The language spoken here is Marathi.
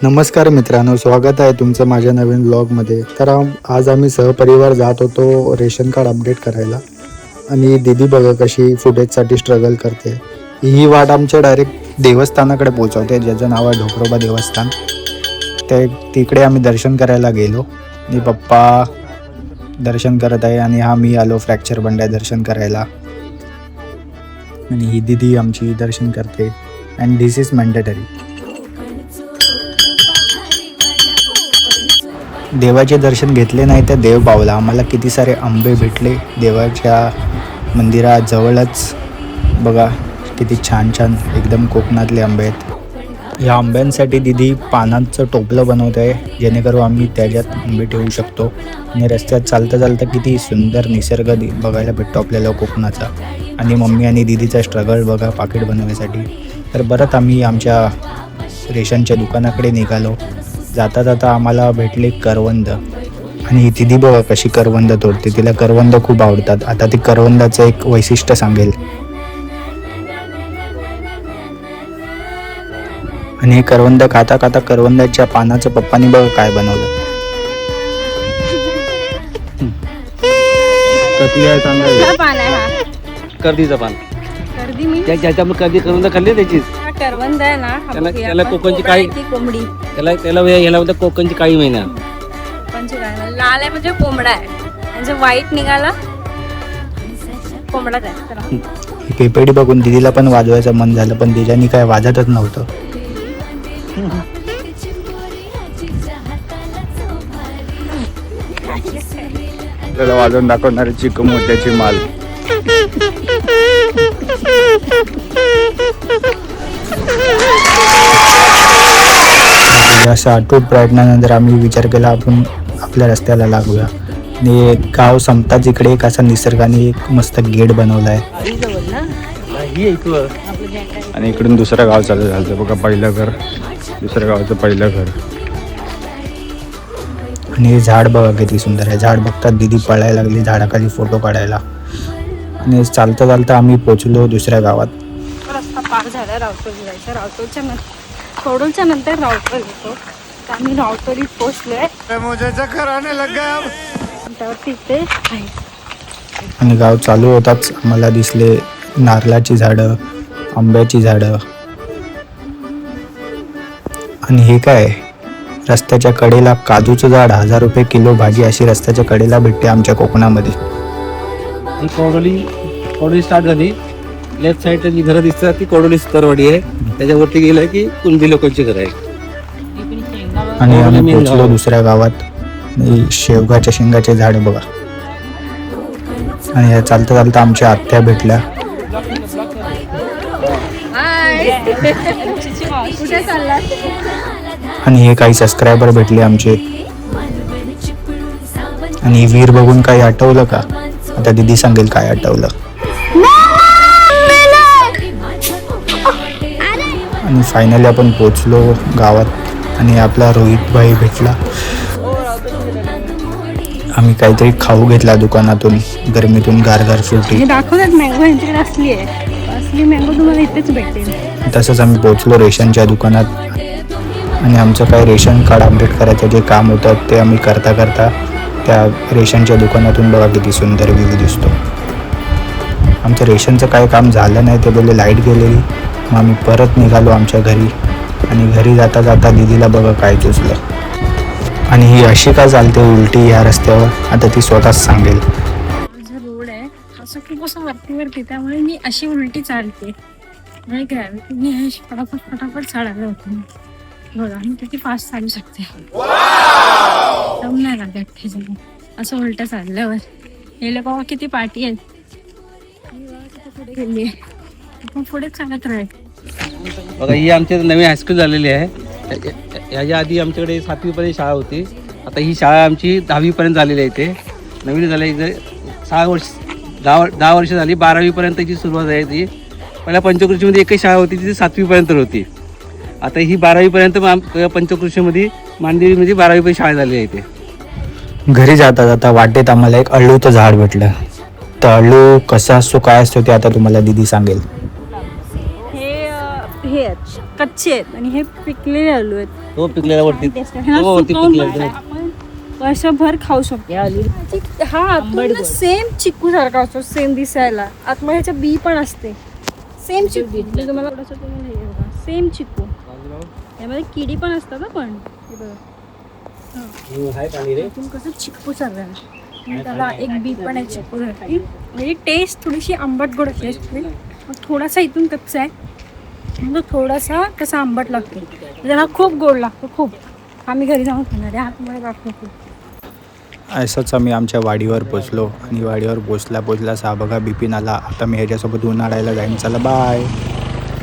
नमस्कार मित्रांनो, स्वागत आहे तुमचं माझ्या नवीन व्लॉगमध्ये. तर आज आम्ही सहपरिवार जात होतो रेशन कार्ड अपडेट करायला. आणि दीदी बघा कशी फुटेजसाठी स्ट्रगल करते. ही वाट आमच्या डायरेक्ट देवस्थानाकडे पोहोचवते, ज्याचं नाव आहे ढोकरोबा देवस्थान. ते तिकडे आम्ही दर्शन करायला गेलो आणि पप्पा दर्शन करत आहे आणि मी आलो फ्रॅक्चर बंड्या दर्शन करायला. आणि ही दीदी आमची दर्शन करते. And this is mandatory. देवाचे दर्शन घेतले नाही तर देव पावला. आम्हाला किती सारे आंबे भेटले देवाच्या मंदिराजवळच. बघा किती छान छान एकदम कोकणातले आंबे आहेत. या आंब्यांसाठी दीदी पानांचं टोपलं बनवत आहे, जेणेकरून आम्ही त्याच्यात आंबे ठेवू शकतो. आणि रस्त्यात चालता चालता किती सुंदर निसर्ग बघायला भेटतो आपल्याला कोकणाचा. आणि मम्मी आणि दीदीचा स्ट्रगल बघा पाकिट बनवण्यासाठी. तर परत आम्ही आमच्या रेशनच्या दुकानाकडे निघालो. जाता जाता आम्हाला भेटले करवंद. आणि दीदी बघा कशी करवंद तोडते. तिला करवंद खूप आवडतात. आता ती करवंदाचं एक वैशिष्ट्य सांगेल. आणि हे करवंद खाता खाता करवंदाच्या पानाचं पप्पानी बघा काय बनवलं. कटली आहे चांगलं. कर्दीचं पान. कर्दी मी ज्याच्यामुळे कर्दी करवंद खाल्ली त्याचीच. करवंद आहे ना, त्याला कोकणची काळी कोंबडी. त्याला ह्याला म्हणतात कोकणची काळी महिना. कोकणची काय लाल आहे म्हणजे कोंबडा आहे, आणि जो व्हाईट निघाला कोंबडाच आहे. ही पेपडी बघून दीदीला पण वाजवायचं मन झालं, पण तिच्यानी काय वाजतच नव्हतं. त्याला वाजवून दाखवणारी चिकू मोत्याची माल. अशा अटूट प्रयत्नानंतर आम्ही विचार केला आपण आपल्या रस्त्याला लागूया. आणि गाव संपताच इकडे एक असा निसर्गाने एक मस्त गेट बनवला आहे. आणि इकडून दुसरं गाव चालू झालं बघा. पहिलं घर, दुसऱ्या गावाचं पहिलं घर. आणि हे झाड बघा किती सुंदर आहे. झाड बघतात दीदी पळायला लागली झाडाखाली फोटो काढायला. आणि चालता चालता आम्ही पोचलो दुसऱ्या गावात. रस्ता पार झाला रावतोली जायचा. कोडोलच्या नंतर रावतोली येतो. तर आम्ही रावतोलीत पोहोचलोय. तिथे आहे. आणि गाव चालू होताच आम्हाला दिसले नारळाची झाडं, आंब्याची झाडं. आणि हे काय, रस्त्याच्या कडेला काजूचं झाड. 1000 रुपये किलो भाजी अशी रस्त्याच्या कडेला भेटते आमच्या कोकणामध्ये. ही कोडोली स्टार्ट झाली. लेफ्ट साईड जी घरं दिसतात ती कोडोली स्तरवाडी आहे. त्याच्यावरती गेलं की कुणबी लोकांची घर आहे. आणि आम्ही पोचलो दुसऱ्या गावात. शेवगाच्या शेंगाचे झाड बघा. आणि चालता चालता आमच्या आत्या भेटल्या. कुठे चालला? आणि हे काही सबस्क्रायबर भेटले आमचे. आणि वीर बघून काही आठवलं का? आता दीदी सांगेल काय आठवलं. आणि फायनली आपण पोचलो गावात. आणि आपला रोहित भाई भेटला. आम्ही काहीतरी खाऊ घेतला दुकानातून, गरमीतून गारगार फ्रुटी. दाखवतात मँगो यांच्याकडे असली मँगो तुम्हाला इथेच भेटेल. तसंच आम्ही पोचलो रेशनच्या दुकानात. आणि आमचं काय रेशन कार्ड अपडेट करायचं जे काम होतं ते आम्ही करता करता त्या रेशनच्या दुकानातून बघा किती सुंदर व्ह्यू दिसतो. आमचं रेशनचं काय काम झालं नाही, ते बोलले लाईट गेलेली. मग आम्ही परत निघालो आमच्या घरी. आणि घरी जाता जाता दीदीला बघा काय चुचलं. आणि ही अशी का चालते उलटी ह्या रस्त्यावर, आता ती स्वतःच सांगेल. माझा रोड आहे असं खूप असं वरती, त्यामुळे मी अशी उलटी चालते. नाही ग्रॅव्हिटी मी फटाफट चालायला होते. बघा मी किती फास्ट चालू शकते. दम नाही लागत असं उलट चालल्यावर. हे लोक किती पार्टी आहेत. पुढे गेली आपण पुढे चालत राहील. बघा ही आमच्या नवीन हायस्कूल झालेली आहे. ह्याच्या आधी आमच्याकडे 7वी पर्यंत शाळा होती. आता ही शाळा आमची 10वी पर्यंत झालेली आहे. इथे नवीन झालं इथे 10 वर्ष झाली. 12वी पर्यंतची सुरुवात आहे ती. पहिल्या पंचकृषीमध्ये एकच शाळा होती, तिथे 7वी पर्यंत होती. आता ही 12वी पर्यंत पंचकृषीमध्ये मांदेरीमध्ये 12वी पर्यंत शाळा झाली आहे इथे. घरी जाता जाता वाटेत आम्हाला एक अळूचं झाड भेटलं. तर अळू कसा असतो काय असतो ते आता तुम्हाला दीदी सांगेल. हे कच्चे आहेत आणि हे पिकलेले आलू आहेत. तो पिकलेला वरती ह्याला हो वरती सुकवून पिकलेला आपण वर्षभर खाऊ शकतो. हा आतून सेम चिक्कू सारखा असतो, सेम दिसायला. आतमध्ये ह्याच्या बी पण असते. सेम चिक्कू मी तुम्हाला सेम चिक्कू. यामध्ये किडी पण असतात ना पण. हे बघा आतून कसं चिक्कू सारखं आणि त्याला एक बी पण आहे चिक्कू सारखी. म्हणजे टेस्ट थोडीशी आंबट गोड असते. थोडासा इथून कच्चा आहे म्हणजे थोडासा कसा आंबट लागतो. त्याला खूप गोड लागतो खूप. आम्ही घरी जाऊन खाणार आहे. हातमध्ये लागतो खूप. असंच आम्ही आमच्या वाडीवर पोचलो आणि वाडीवर पोचल्याच हा बघा बिपिन आला. आता मी ह्याच्यासोबत उन्हाळ्याला जाईन. चला बाय.